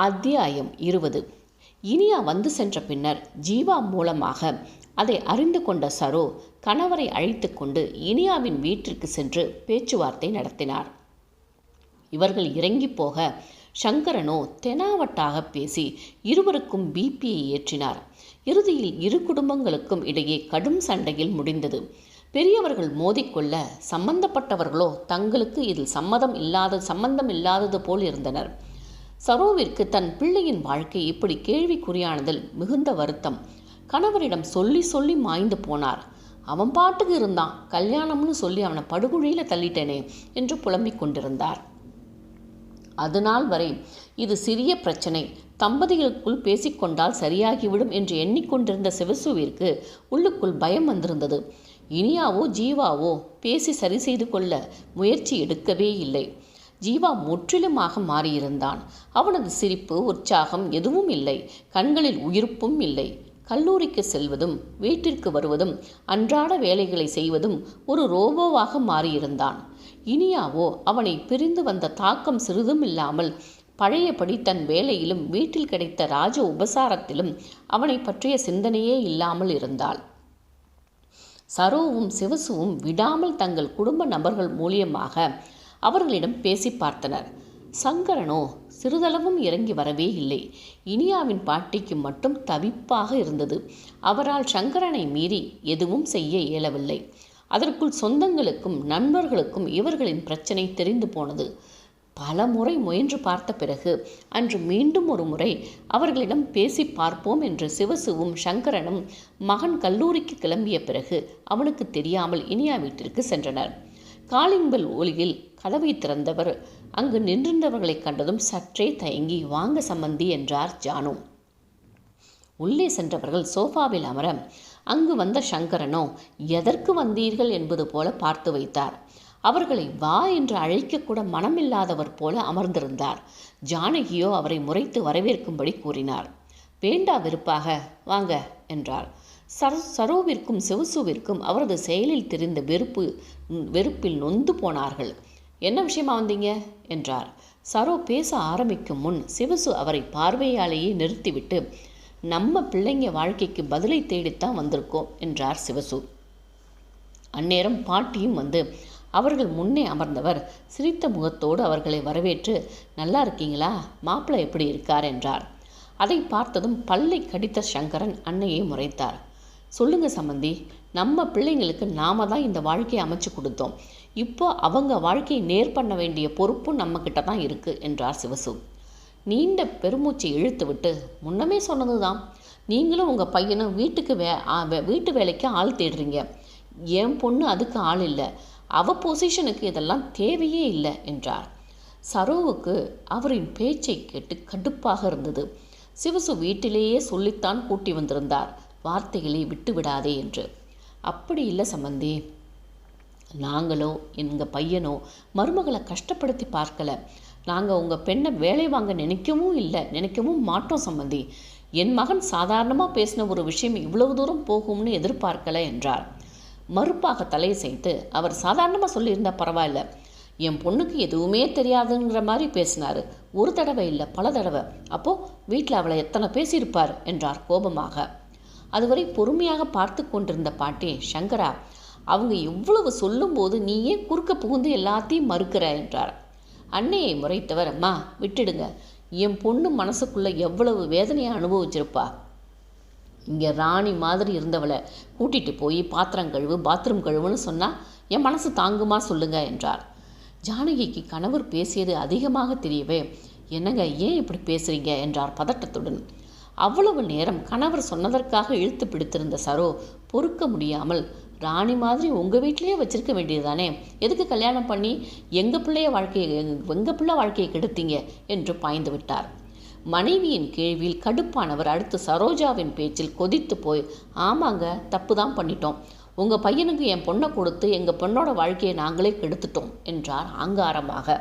அத்தியாயம் 20. இனியா வந்து சென்ற பின்னர் ஜீவா மூலமாக அதை அறிந்து கொண்ட சரோ கணவரை அழைத்து கொண்டு இனியாவின் வீட்டிற்கு சென்று பேச்சுவார்த்தை நடத்தினார். இவர்கள் இறங்கி போக சங்கரனோ தெனாவட்டாக பேசி இருவருக்கும் பிபியை ஏற்றினார். இறுதியில் இரு குடும்பங்களுக்கும் இடையே கடும் சண்டையில் முடிந்தது. பெரியவர்கள் மோதிக்கொள்ள சம்பந்தப்பட்டவர்களோ தங்களுக்கு இதில் சம்பந்தம் இல்லாதது போல் இருந்தனர். சரோவிற்கு தன் பிள்ளையின் வாழ்க்கை இப்படி கேள்விக்குறியானதில் மிகுந்த வருத்தம். கணவரிடம் சொல்லி சொல்லி மாய்ந்து போனார். அவன் பாட்டுக்கு இருந்தான், கல்யாணம்னு சொல்லி அவனை படுகுழியில் தள்ளிட்டேனே என்று புலம்பிக் கொண்டிருந்தார். அதுநாள் வரை இது சிறிய பிரச்சனை, தம்பதிகளுக்குள் பேசிக்கொண்டால் சரியாகிவிடும் என்று எண்ணிக்கொண்டிருந்த சிவசுவிற்கு உள்ளுக்குள் பயம் வந்திருந்தது. இனியாவோ ஜீவாவோ பேசி சரி செய்து கொள்ள முயற்சி எடுக்கவே இல்லை. ஜீவா முற்றிலுமாக மாறியிருந்தான். அவனது சிரிப்பு, உற்சாகம் எதுவும் இல்லை. கண்களில் உயிர்ப்பும் இல்லை. கல்லூரிக்கு செல்வதும் வீட்டிற்கு வருவதும் அன்றாட வேலைகளை செய்வதும் ஒரு ரோபோவாக மாறியிருந்தான். இனியாவோ அவனை பிரிந்து வந்த தாக்கம் சிறிதும் இல்லாமல் பழையபடி தன் வேலையிலும் வீட்டில் கிடைத்த ராஜ உபசாரத்திலும் அவனை பற்றிய சிந்தனையே இல்லாமல் இருந்தாள். சரோவும் சிவசுவும் விடாமல் தங்கள் குடும்ப நபர்கள் மூலியமாக அவர்களிடம் பேசி பார்த்தனர். சங்கரனோ சிறிதளவும் இறங்கி வரவே இல்லை. இனியாவின் பாட்டிக்கு மட்டும் தவிப்பாக இருந்தது. அவரால் சங்கரனை மீறி எதுவும் செய்ய இயலவில்லை. அதற்குள் சொந்தங்களுக்கும் நண்பர்களுக்கும் இவர்களின் பிரச்சனை தெரிந்து போனது. பல முறை முயன்று பார்த்த பிறகு அன்று மீண்டும் ஒரு முறை அவர்களிடம் பேசி பார்ப்போம் என்று சிவசுவும் சங்கரனும் மகன் கல்லூரிக்கு கிளம்பிய பிறகு அவனுக்கு தெரியாமல் இனியா வீட்டிற்கு சென்றனர். காலிங் பெல் ஒலியில் கதவை திறந்தவர் அங்கு நின்றிருந்தவர்களை கண்டதும் சற்றே தயங்கி, வாங்க சம்பந்தி என்றார் ஜானு. உள்ளே சென்றவர்கள் சோஃபாவில் அமர அங்கு வந்த சங்கரனோ எதற்கு வந்தீர்கள் என்பது போல பார்த்து வைத்தார். அவர்களை வா என்று அழைக்கக்கூட மனமில்லாதவர் போல அமர்ந்திருந்தார். ஜானகியோ அவரை முறைத்து வரவேற்கும்படி கூறினார். வேண்டா வெறுப்பாக வாங்க என்றார். சரோவிற்கும் சிவசுவிற்கும் அவரது செயலில் தெரிந்த வெறுப்பில் நொந்து போனார்கள். என்ன விஷயமா வந்தீங்க என்றார். சரோ பேச ஆரம்பிக்கும் முன் சிவசு அவரை பார்வையாலேயே நிறுத்திவிட்டு, நம்ம பிள்ளைங்க வாழ்க்கைக்கு பதிலை தேடித்தான் வந்திருக்கோம் என்றார் சிவசு. அந்நேரம் பாட்டியும் வந்து அவர்கள் முன்னே அமர்ந்தவர் சிரித்த முகத்தோடு அவர்களை வரவேற்று, நல்லா இருக்கீங்களா, மாப்பிள்ளை எப்படி இருக்கார் என்றார். அதை பார்த்ததும் பல்லை கடித்த சங்கரன் அன்னையை முறைத்தார். சொல்லுங்க சம்பந்தி, நம்ம பிள்ளைங்களுக்கு நாம தான் இந்த வாழ்க்கையை அமைச்சு கொடுத்தோம். இப்போ அவங்க வாழ்க்கையை நேர் பண்ண வேண்டிய பொறுப்பும் நம்மக்கிட்ட தான் இருக்கு என்றார் சிவசு. நீண்ட பெருமூச்சை இழுத்து விட்டு, முன்னமே சொன்னது தான், நீங்களும் உங்கள் பையனும் வீட்டு வேலைக்கு ஆள் தேடுறீங்க. என் பொண்ணு அதுக்கு ஆள் இல்லை. அவ பொசிஷனுக்கு இதெல்லாம் தேவையே இல்லை என்றார். சரோவுக்கு அவரின் பேச்சை கேட்டு கடுப்பாக இருந்தது. சிவசு வீட்டிலேயே சொல்லித்தான் கூட்டி வந்திருந்தார், வார்த்தைகளை விட்டு விடாதே என்று. அப்படி இல்லை சம்பந்தி, நாங்களோ எங்கள் பையனோ மருமகளை கஷ்டப்படுத்தி பார்க்கல. நாங்கள் உங்கள் பெண்ணை வேலை வாங்க நினைக்கவும் மாட்டோம் சம்பந்தி. என் மகன் சாதாரணமாக பேசின ஒரு விஷயம் இவ்வளவு தூரம் போகும்னு எதிர்பார்க்கல என்றார். மறுப்பாக தலையை செய்து அவர் சாதாரணமாக சொல்லியிருந்தா பரவாயில்ல, என் பொண்ணுக்கு எதுவுமே தெரியாதுங்கிற மாதிரி பேசினார். ஒரு தடவை இல்லை, பல தடவை. அப்போது வீட்டில் அவளை எத்தனை பேசியிருப்பார் என்றார் கோபமாக. அதுவரை பொறுமையாக பார்த்து கொண்டிருந்த பாட்டி, சங்கரா, அவங்க எவ்வளவு சொல்லும்போது நீயே குறுக்க புகுந்து எல்லாத்தையும் மறுக்கிற என்றார். அன்னையை முறைத்தவர், அம்மா விட்டுடுங்க, என் பொண்ணு மனசுக்குள்ளே எவ்வளவு வேதனையை அனுபவிச்சிருப்பா. இங்கே ராணி மாதிரி இருந்தவளை கூட்டிகிட்டு போய் பாத்திரம் கழுவு, பாத்ரூம் கழுவுன்னு சொன்னால் என் மனசு தாங்குமா சொல்லுங்க என்றார். ஜானகிக்கு கணவர் பேசியது அதிகமாக தெரியவே, என்னங்க ஏன் இப்படி பேசுகிறீங்க என்றார் பதட்டத்துடன். அவ்வளவு நேரம் கணவர் சொன்னதற்காக இழுத்து பிடித்திருந்த சரோ பொறுக்க முடியாமல், ராணி மாதிரி உங்கள் வீட்டிலேயே வச்சிருக்க வேண்டியதுதானே, எதுக்கு கல்யாணம் பண்ணி எங்கள் பிள்ளை வாழ்க்கையை கெடுத்தீங்க என்று பாய்ந்து விட்டார். மனைவியின் கேள்வியில் கடுப்பானவர் அடுத்து சரோஜாவின் பேச்சில் கொதித்து போய், ஆமாங்க, தப்பு தான் பண்ணிட்டோம். உங்கள் பையனுக்கு என் பொண்ணை கொடுத்து எங்கள் பொண்ணோட வாழ்க்கையை நாங்களே கெடுத்துட்டோம் என்றார் ஆங்காரமாக.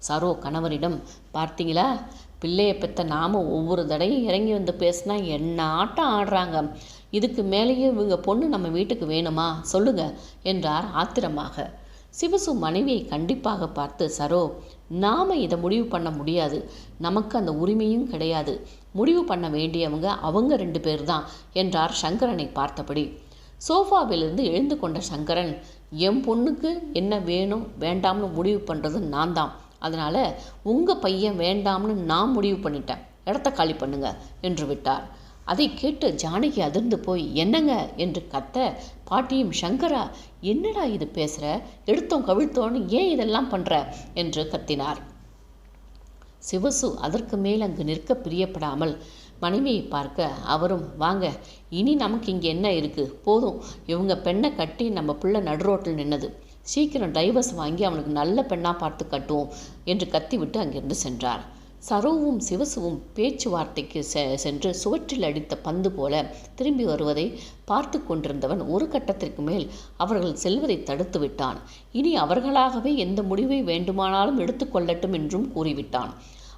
சரோ கணவரிடம், பார்த்தீங்களா, பிள்ளையை பெற்ற நாம ஒவ்வொரு தடையும் இறங்கி வந்து பேசினா என்ன ஆட்டம் ஆடுறாங்க. இதுக்கு மேலேயே இவங்க பொண்ணு நம்ம வீட்டுக்கு வேணுமா சொல்லுங்க என்றார் ஆத்திரமாக. சிவசு மனைவியை கண்டிப்பாக பார்த்து, சரோ, நாம் இதை முடிவு பண்ண முடியாது, நமக்கு அந்த உரிமையும் கிடையாது, முடிவு பண்ண வேண்டியவங்க அவங்க 2 பேர் தான் என்றார் சங்கரனை பார்த்தபடி. சோஃபாவிலிருந்து எழுந்து கொண்ட சங்கரன், என் பொண்ணுக்கு என்ன வேணும் வேண்டாம்னு முடிவு பண்ணுறது நான் தான், அதனால் உங்கள் பையன் வேண்டாம்னு நான் முடிவு பண்ணிட்டேன், இடத்த காலி பண்ணுங்க என்று விட்டார். அதை கேட்டு ஜானகி அதிர்ந்து போய், என்னங்க என்று கத்த, பாட்டியும், சங்கரா, என்னடா இது பேசுகிற, எடுத்தோம் கவிழ்த்தோன்னு ஏன் இதெல்லாம் பண்ணுற என்று கத்தினார். சிவசு அதற்கு மேல் அங்கு நிற்க பிரியப்படாமல் மனைவியை பார்க்க, அவரும், வாங்க, இனி நமக்கு இங்கே என்ன இருக்குது, போதும், இவங்க பெண்ணை கட்டி நம்ம பிள்ளை நடுரோட்டில் நின்னது, சீக்கிரம் டைவர்ஸ் வாங்கி அவனுக்கு நல்ல பெண்ணாக பார்த்து கட்டுவோம் என்று கத்திவிட்டு அங்கிருந்து சென்றார். சரோவும் சிவசுவும் பேச்சுவார்த்தைக்கு சென்று சுவற்றில் அடித்த பந்து போல திரும்பி வருவதை பார்த்து கொண்டிருந்தவன் ஒரு கட்டத்திற்கு மேல் அவர்கள் செல்வதை தடுத்து விட்டான். இனி அவர்களாகவே எந்த முடிவை வேண்டுமானாலும் எடுத்துக்கொள்ளட்டும் என்றும் கூறிவிட்டான்.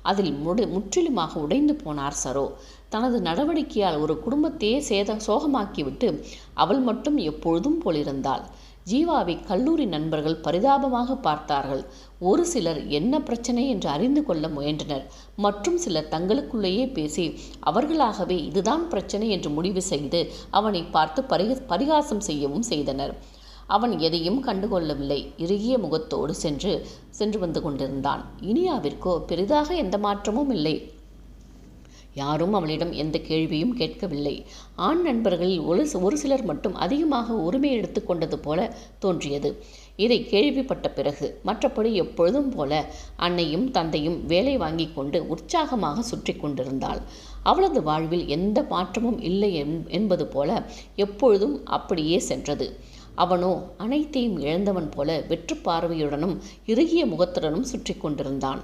அதில் முற்றிலுமாக உடைந்து போனார் சரோ. தனது நடவடிக்கையால் ஒரு குடும்பத்தையே சோகமாக்கிவிட்டு அவள் மட்டும் எப்பொழுதும் போலிருந்தாள். ஜீவாவை கல்லூரி நண்பர்கள் பரிதாபமாக பார்த்தார்கள். ஒரு சிலர் என்ன பிரச்சனை என்று அறிந்து கொள்ள முயன்றனர். மற்றும் சிலர் தங்களுக்குள்ளேயே பேசி அவர்களாகவே இதுதான் பிரச்சனை என்று முடிவு செய்து அவனை பார்த்து பரிகாசம் செய்யவும் செய்தனர். அவன் எதையும் கண்டுகொள்ளவில்லை. இறுகிய முகத்தோடு சென்று வந்து கொண்டிருந்தான். இனியாவிற்கோ பெரிதாக எந்த மாற்றமும் இல்லை. யாரும் அவளிடம் எந்த கேள்வியும் கேட்கவில்லை. ஆண் நண்பர்களில் ஒரு சிலர் மட்டும் அதிகமாக உரிமை எடுத்து கொண்டது போல தோன்றியது. இதை கேள்விப்பட்ட பிறகு மற்றபடி எப்பொழுதும் போல அன்னையும் தந்தையும் வேலை வாங்கி கொண்டு உற்சாகமாக சுற்றி கொண்டிருந்தாள். அவளது வாழ்வில் எந்த மாற்றமும் இல்லை என்பது போல எப்பொழுதும் அப்படியே சென்றது. அவனோ அனைத்தையும் இழந்தவன் போல வெற்று பார்வையுடனும் இறுகிய முகத்துடனும் சுற்றி கொண்டிருந்தான்.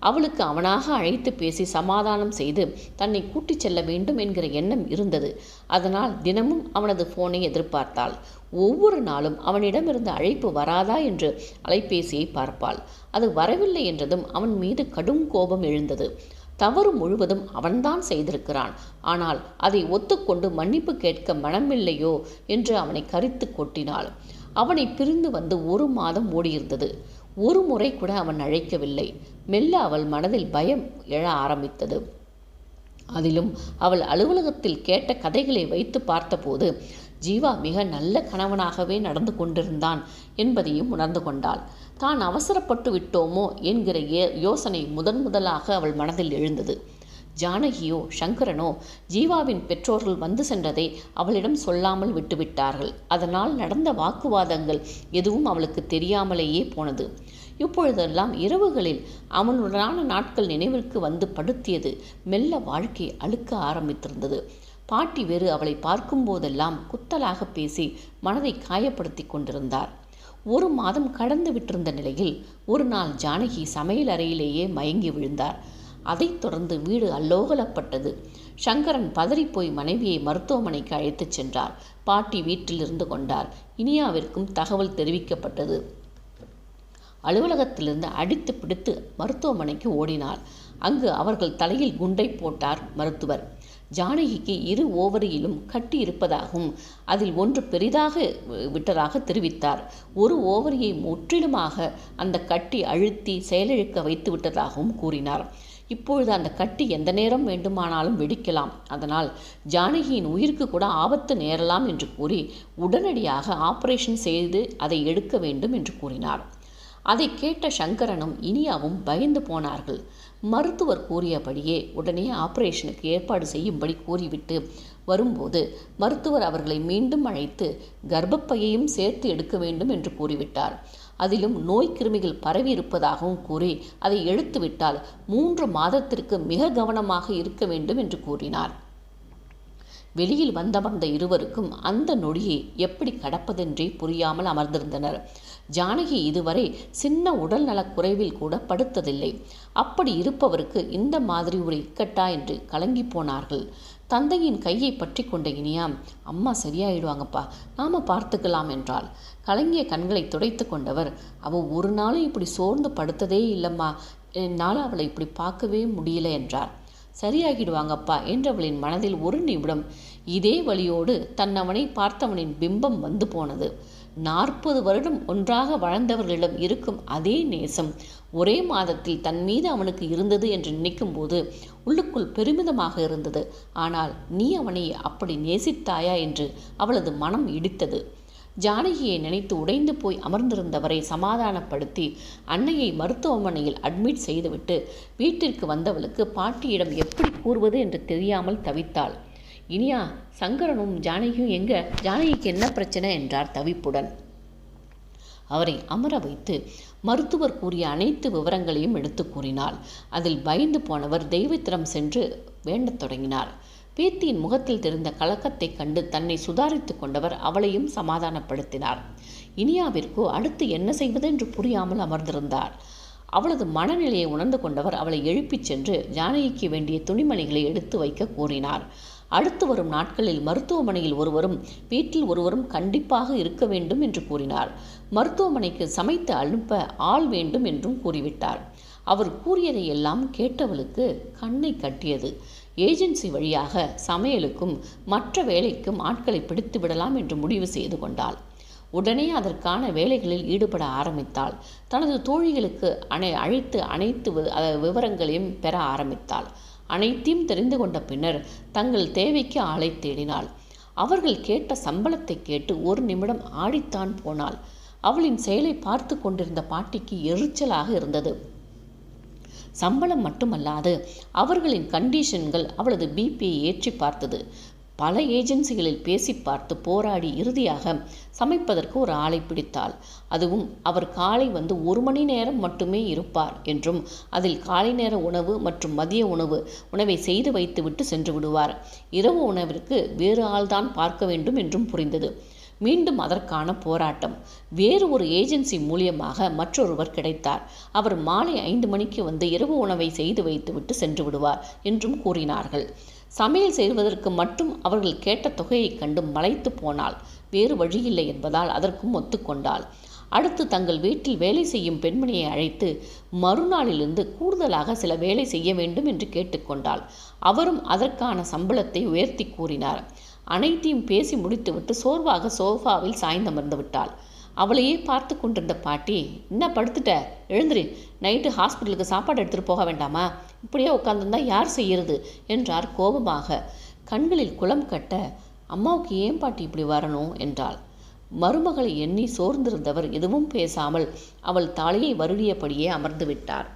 அவளுக்கு அவனாக அழைத்து பேசி சமாதானம் செய்து தன்னை கூட்டிச் செல்ல வேண்டும் என்கிற எண்ணம் இருந்தது. அதனால் தினமும் அவனது போனை எதிர்பார்த்தாள். ஒவ்வொரு நாளும் அவனிடமிருந்து அழைப்பு வராதா என்று அலைபேசியை பார்ப்பாள். அது வரவில்லை என்றதும் அவன் மீது கடும் கோபம் எழுந்தது. தவறு முழுவதும் அவன்தான் செய்திருக்கிறான். ஆனால் அதை ஒத்துக்கொண்டு மன்னிப்பு கேட்க மனமில்லையோ என்று அவனை கரித்து கொட்டினாள். அவனை பிரிந்து வந்து 1 மாதம் ஓடியிருந்தது. ஒரு முறை கூட அவன் அழைக்கவில்லை. மெல்ல அவள் மனதில் பயம் எழ ஆரம்பித்தது. அதிலும் அவள் அலுவலகத்தில் கேட்ட கதைகளை வைத்து பார்த்தபோது ஜீவா மிக நல்ல கணவனாகவே நடந்து கொண்டிருந்தான் என்பதையும் உணர்ந்து கொண்டாள். தான் அவசரப்பட்டு விட்டோமோ என்கிற யோசனை முதலாக அவள் மனதில் எழுந்தது. ஜானகியோ சங்கரனோ ஜீவாவின் பெற்றோர்கள் வந்து சென்றதை அவளிடம் சொல்லாமல் விட்டுவிட்டார்கள். அதனால் நடந்த வாக்குவாதங்கள் எதுவும் அவளுக்கு தெரியாமலேயே போனது. இப்பொழுதெல்லாம் இரவுகளில் அவனுடனான நாட்கள் நினைவிற்கு வந்து படுத்தியது. மெல்ல வாழ்க்கை அழுக்க ஆரம்பித்திருந்தது. பாட்டி வேறு அவளை பார்க்கும் போதெல்லாம் குத்தலாக பேசி மனதை காயப்படுத்தி கொண்டிருந்தார். 1 மாதம் கடந்து விட்டிருந்த நிலையில் ஒரு நாள் ஜானகி சமையல் அறையிலேயே மயங்கி விழுந்தார். அதைத் தொடர்ந்து வீடு அல்லோகலப்பட்டது. சங்கரன் பதறிப்போய் மனைவியை மருத்துவமனைக்கு அழைத்துச் சென்றார். பாட்டி வீட்டில் இருந்து கொண்டார். இனியாவிற்கும் தகவல் தெரிவிக்கப்பட்டது. அலுவலகத்திலிருந்து அடித்து பிடித்து மருத்துவமனைக்கு ஓடினார். அங்கு அவர்கள் தலையில் குண்டை போட்டார் மருத்துவர். ஜானகிக்கு 2 ஓவரியிலும் கட்டி இருப்பதாகவும் அதில் 1 பெரிதாக விட்டதாக தெரிவித்தார். 1 ஓவரியை முற்றிலுமாக அந்த கட்டி அழுத்தி செயலிழக்க வைத்து விட்டதாகவும் கூறினார். இப்பொழுது அந்த கட்டி எந்த நேரம் வேண்டுமானாலும் வெடிக்கலாம். அதனால் ஜானகியின் உயிருக்கு கூட ஆபத்து நேரலாம் என்று கூறி உடனடியாக ஆபரேஷன் செய்து அதை எடுக்க வேண்டும் என்று கூறினார். அதை கேட்ட சங்கரனும் இனியாவும் பயந்து போனார்கள். மருத்துவர் கூறியபடியே உடனே ஆபரேஷனுக்கு ஏற்பாடு செய்யும்படி கூறிவிட்டு வரும்போது மருத்துவர் அவர்களை மீண்டும் அழைத்து கர்ப்பப்பையையும் சேர்த்து எடுக்க வேண்டும் என்று கூறிவிட்டார். அதிலும் நோய் கிருமிகள் பரவி இருப்பதாகவும் கூறி அதை எடுத்துவிட்டால் 3 மாதத்திற்கு மிக கவனமாக இருக்க வேண்டும் என்று கூறினார். வெளியில் வந்தமர்ந்த இருவருக்கும் அந்த நொடியை எப்படி கடப்பதென்றே புரியாமல் அமர்ந்திருந்தனர். ஜானகி இதுவரை சின்ன உடல் நலக்குறைவில் கூட படுத்ததில்லை. அப்படி இருப்பவருக்கு இந்த மாதிரி ஒரு இக்கட்டா என்று கலங்கி போனார்கள். தந்தையின் கையை பற்றி கொண்ட இனியாம், அம்மா சரியாயிடுவாங்கப்பா, நாம பார்த்துக்கலாம் என்றாள். கலங்கிய கண்களை துடைத்து கொண்டவர், அவள் ஒரு நாளும் இப்படி சோர்ந்து படுத்ததே இல்லைம்மா, என்னால் அவளை இப்படி பார்க்கவே முடியல என்றார். சரியாகிடுவாங்கப்பா என்றவளின் மனதில் ஒரு நிமிடம் இதே வழியோடு தன்னவனை பார்த்தவனின் பிம்பம் வந்து போனது. 40 வருடம் ஒன்றாக வாழ்ந்தவர்களிடம் இருக்கும் அதே நேசம் ஒரே மாதத்தில் தன் மீது அவனுக்கு இருந்தது என்று நினைக்கும்போது உள்ளுக்குள் பெருமிதமாக இருந்தது. ஆனால் நீ அவனை அப்படி நேசித்தாயா என்று அவளது மனம் இடித்தது. ஜானகியை நினைத்து உடைந்து போய் அமர்ந்திருந்தவரை சமாதானப்படுத்தி அன்னையை மருத்துவமனையில் அட்மிட் செய்துவிட்டு வீட்டிற்கு வந்தவளுக்கு பாட்டியிடம் எப்படி கூறுவது என்று தெரியாமல் தவித்தாள். இனியா, சங்கரனும் ஜானகியும் எங்க? ஜானகிக்கு என்ன பிரச்சனை என்றார் தவிப்புடன். அவரை அமர வைத்து மருத்துவர் கூறிய அனைத்து விவரங்களையும் எடுத்து கூறினாள். அதில் பயந்து போனவர் தெய்வத்திடம் சென்று வேண்டத் தொடங்கினார். பேத்தியின் முகத்தில் தெரிந்த கலக்கத்தை கண்டு தன்னை சுதாரித்து கொண்டவர் அவளையும் சமாதானப்படுத்தினார். இனியாவிற்கோ அடுத்து என்ன செய்வதென்று புரியாமல் அமர்ந்திருந்தார். அவளது மனநிலையை உணர்ந்து கொண்டவர் அவளை எழுப்பிச் சென்று ஜானகிக்கு வேண்டிய துணிமணிகளை எடுத்து வைக்க கூறினார். அடுத்து வரும் நாட்களில் மருத்துவமனையில் ஒருவரும் வீட்டில் ஒருவரும் கண்டிப்பாக இருக்க வேண்டும் என்று கூறினார். மருத்துவமனைக்கு சமைத்து அனுப்ப ஆள் வேண்டும் என்றும் கூறிவிட்டார். அவர் கூறியதை எல்லாம் கேட்டவளுக்கு கண்ணை கட்டியது. ஏஜென்சி வழியாக சமையலுக்கும் மற்ற வேலைக்கும் ஆட்களை பிடித்து விடலாம் என்று முடிவு செய்து கொண்டாள். உடனே அதற்கான வேலைகளில் ஈடுபட ஆரம்பித்தாள். தனது தோழிகளுக்கு அழைத்து அனைத்து விவரங்களையும் பெற ஆரம்பித்தாள். அனைத்தையும் தெரிந்து கொண்ட பின்னர் தங்கள் தேவைக்கு ஆளை தேடினாள். அவர்கள் கேட்ட சம்பளத்தை கேட்டு ஒரு நிமிடம் ஆடித்தான் போனாள். அவளின் செயலை பார்த்து கொண்டிருந்த பாட்டிக்கு எரிச்சலாக இருந்தது. சம்பளம் மட்டுமல்லாது அவர்களின் கண்டிஷன்கள் அவளது பிபியை ஏற்றி பார்த்தது. பல ஏஜென்சிகளில் பேசி பார்த்து போராடி இறுதியாக சமைப்பதற்கு ஒரு ஆளை பிடித்தாள். அதுவும் அவர் காலை வந்து 1 மணி நேரம் மட்டுமே இருப்பார் என்றும் அதில் காலை நேர உணவு மற்றும் மதிய உணவை செய்து வைத்துவிட்டு சென்று விடுவார். இரவு உணவிற்கு வேறு ஆள்தான் பார்க்க வேண்டும் என்றும் புரிந்தது. மீண்டும் அதற்கான போராட்டம். வேறு ஒரு ஏஜென்சி மூலியமாக மற்றொருவர் கிடைத்தார். அவர் மாலை 5 மணிக்கு வந்து இரவு உணவை செய்து வைத்துவிட்டு சென்று விடுவார் என்றும் கூறினார்கள். சமையல் செய்வதற்கு மட்டும் அவர்கள் கேட்ட தொகையைக் கண்டு மலைத்து போனாள். வேறு வழியில்லை என்பதால் அதற்கும் ஒத்துக்கொண்டாள். அடுத்து தங்கள் வீட்டில் வேலை செய்யும் பெண்மணியை அழைத்து மறுநாளிலிருந்து கூடுதலாக சில வேலை செய்ய வேண்டும் என்று கேட்டுக்கொண்டாள். அவரும் அதற்கான சம்பளத்தை உயர்த்தி கூறினார். அனைத்தையும் பேசி முடித்துவிட்டு சோர்வாக சோஃபாவில் சாய்ந்தமர்ந்து விட்டாள். அவளையே பார்த்து கொண்டிருந்த பாட்டி, என்ன படுத்துட்ட, எழுந்திரி, நைட்டு ஹாஸ்பிட்டலுக்கு சாப்பாடு எடுத்துகிட்டு போக வேண்டாமா? இப்படியே உட்காந்துருந்தா யார் செய்கிறது என்றார் கோபமாக. கண்களில் குளம் கட்ட, அம்மாவுக்கு ஏன் பாட்டி இப்படி வரணும் என்றாள். மருமகளை எண்ணி சோர்ந்திருந்தவர் எதுவும் பேசாமல் அவள் தலையை வருடியபடியே அமர்ந்து விட்டார்.